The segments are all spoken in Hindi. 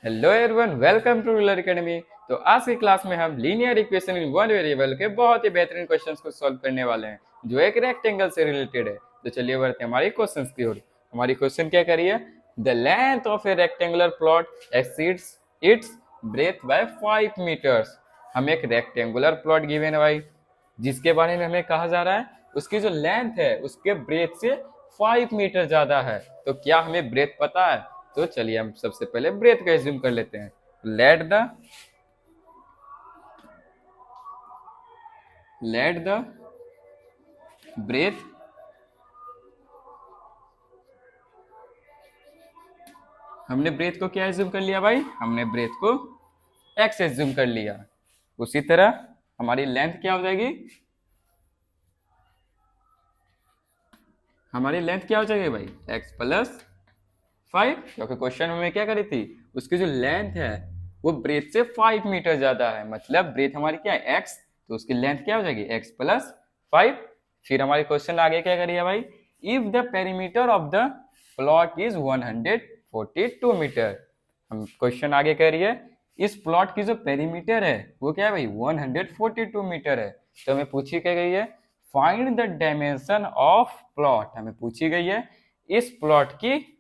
Hello everyone, welcome to Ruler Academy. तो आज की क्लास में हम linear equation in one variable के बहुत ही बेहतरीन क्वेश्चंस को सॉल्व करने वाले हैं जो एक रेक्टेंगल से रिलेटेड है। तो चलिए बढ़ते हैं हमारी क्वेश्चंस की ओर। हमारी क्वेश्चन क्या करिए, the length of a rectangular plot exceeds its breadth by 5 metres. हम एक रेक्टेंगुलर प्लॉट गिवन है भाई, जिसके बारे में हमें कहा जा रहा है उसकी जो लेंथ है उसके ब्रेथ से 5 मीटर ज्यादा है। तो क्या हमें ब्रेथ पता है? तो चलिए हम सबसे पहले ब्रेथ का एज्यूम कर लेते हैं। लेट द ब्रेथ हमने ब्रेथ को क्या एज्यूम कर लिया भाई? हमने ब्रेथ को x एज्यूम कर लिया। उसी तरह हमारी लेंथ क्या हो जाएगी? हमारी लेंथ क्या हो जाएगी भाई? x प्लस 5, क्योंकि क्वेश्चन में क्या करी थी, उसकी जो लेंथ है वो ब्रेथ से 5 मीटर ज्यादा है। मतलब ब्रेथ हमारी क्या है? x, तो उसकी लेंथ क्या हो जाएगी? x plus 5। फिर हमारे क्वेश्चन आगे क्या करिए भाई, if the perimeter of the plot is 142 metre. हम क्वेश्चन आगे करिए, इस प्लॉट की जो पेरीमीटर है वो क्या है भाई? 142 मीटर है। तो हमें पूछी क्या गई है, find the dimension of plot. हमें पूछी गई है इस प्लॉट की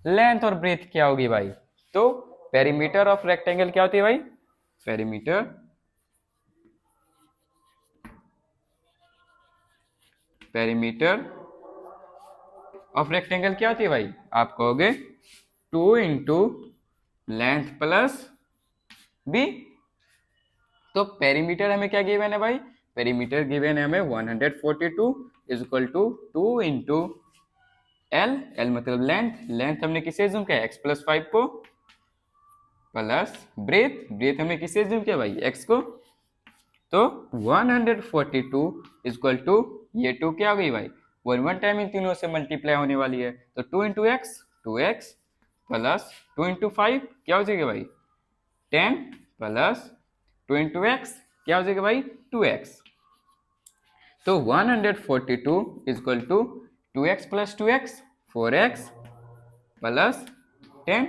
लेंथ और ब्रेथ क्या होगी भाई। तो पेरीमीटर ऑफ रेक्टेंगल क्या होती है भाई? पेरीमीटर ऑफ रेक्टेंगल क्या होती है भाई? आप कहोगे 2 इंटू लेंथ प्लस बी। तो पेरीमीटर हमें क्या गिवन है भाई? पेरीमीटर गिवन है हमें 142 is equal to 2 into L मतलब लेंथ हमने किसे एज्यूम किया? x प्लस 5 को, प्लस ब्रेथ हमने किसे एज्यूम किया भाई? x को। तो 142 इक्वल टू ये 2 क्या हो गई भाई? वन टाइम इन तीनों से मल्टीप्लाई होने वाली है। तो 2 into x 2x plus 2 into 5 क्या हो जाएगा भाई? 10 प्लस 2 इंटू एक्स क्या हो जाएगा भाई? 2x। तो 142 equal to 2x plus 2x 4x plus 10।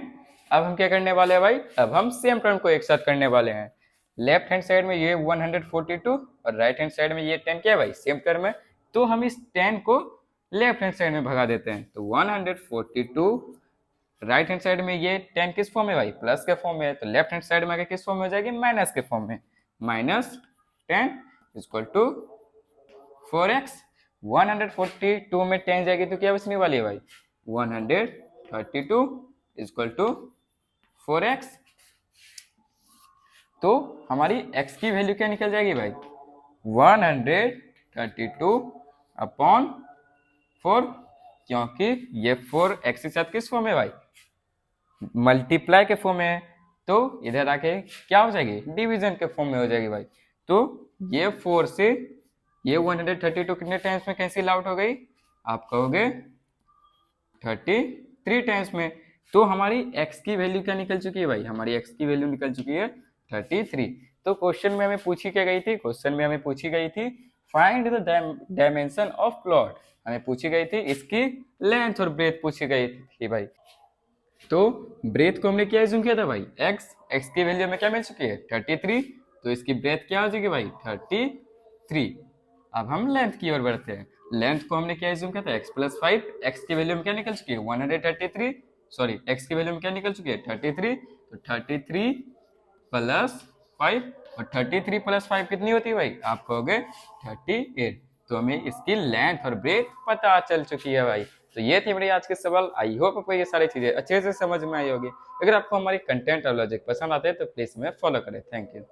अब हम क्या करने वाले हैं भाई? अब हम सेम टर्म को एक साथ करने वाले हैं। लेफ्ट हैंड साइड में ये 142 और राइट हैंड साइड में ये 10 क्या है भाई? सेम टर्म है। तो हम इस 10 को लेफ्ट हैंड साइड में भगा देते हैं। तो 142 राइट हैंड साइड में ये 10 किस फॉर्म में भाई? प्लस के फॉर्म में है। तो लेफ्ट हैंड साइड में आगे किस फॉर्म में हो जाएगी? माइनस के फॉर्म में। Minus 10 equal to 4x। 142 में 10 जाएगी तो क्या बचने वाली है भाई? 132 इक्वल टू 4x। तो हमारी x की वैल्यू क्या निकल जाएगी भाई? 132 अपॉन 4, क्योंकि ये 4 x के साथ किस फॉर्म में भाई? मल्टीप्लाई के फॉर्म में है। तो इधर आके क्या हो जाएगी? डिवीजन के फॉर्म में हो जाएगी भाई। तो ये 4 से ये 132 कितने टाइम्स में कैंसिल आउट हो गई? आप कहोगे 33 टाइम्स में। तो हमारी x की वैल्यू क्या निकल चुकी है भाई? हमारी x की वैल्यू निकल चुकी है 33। तो क्वेश्चन में हमें पूछी क्या गई थी? क्वेश्चन में हमें पूछी गई थी find the dimension of plot. हमें पूछी गई थी इसकी लेंथ और ब्रेथ पूछी गई थी भाई। तो ब्रेथ को हमने क्या एज्यूम किया था भाई? x की वैल्यू हमें क्या मिल चुकी है? 33। तो इसकी ब्रेथ क्या हो जाएगी भाई? 33। अब हम लेंथ की ओर बढ़ते हैं। लेंथ को हमने क्या एज्यूम किया था? x plus 5। x की वैल्यू में क्या निकल चुकी है? 133। सॉरी, x की वैल्यू में क्या निकल चुकी है? 33। तो 33 प्लस 5, और 33 प्लस 5 कितनी होती है भाई? आप कहोगे 38। तो हमें इसकी लेंथ और ब्रेथ पता चल चुकी है भाई। तो ये थी मेरी आज के सवाल। आई होप आपको ये सारी चीजें अच्छे से समझ में आई होगी। अगर आपको हमारी कंटेंट और लॉजिक पसंद आते हैं तो प्लीज हमें फॉलो करें। Thank you.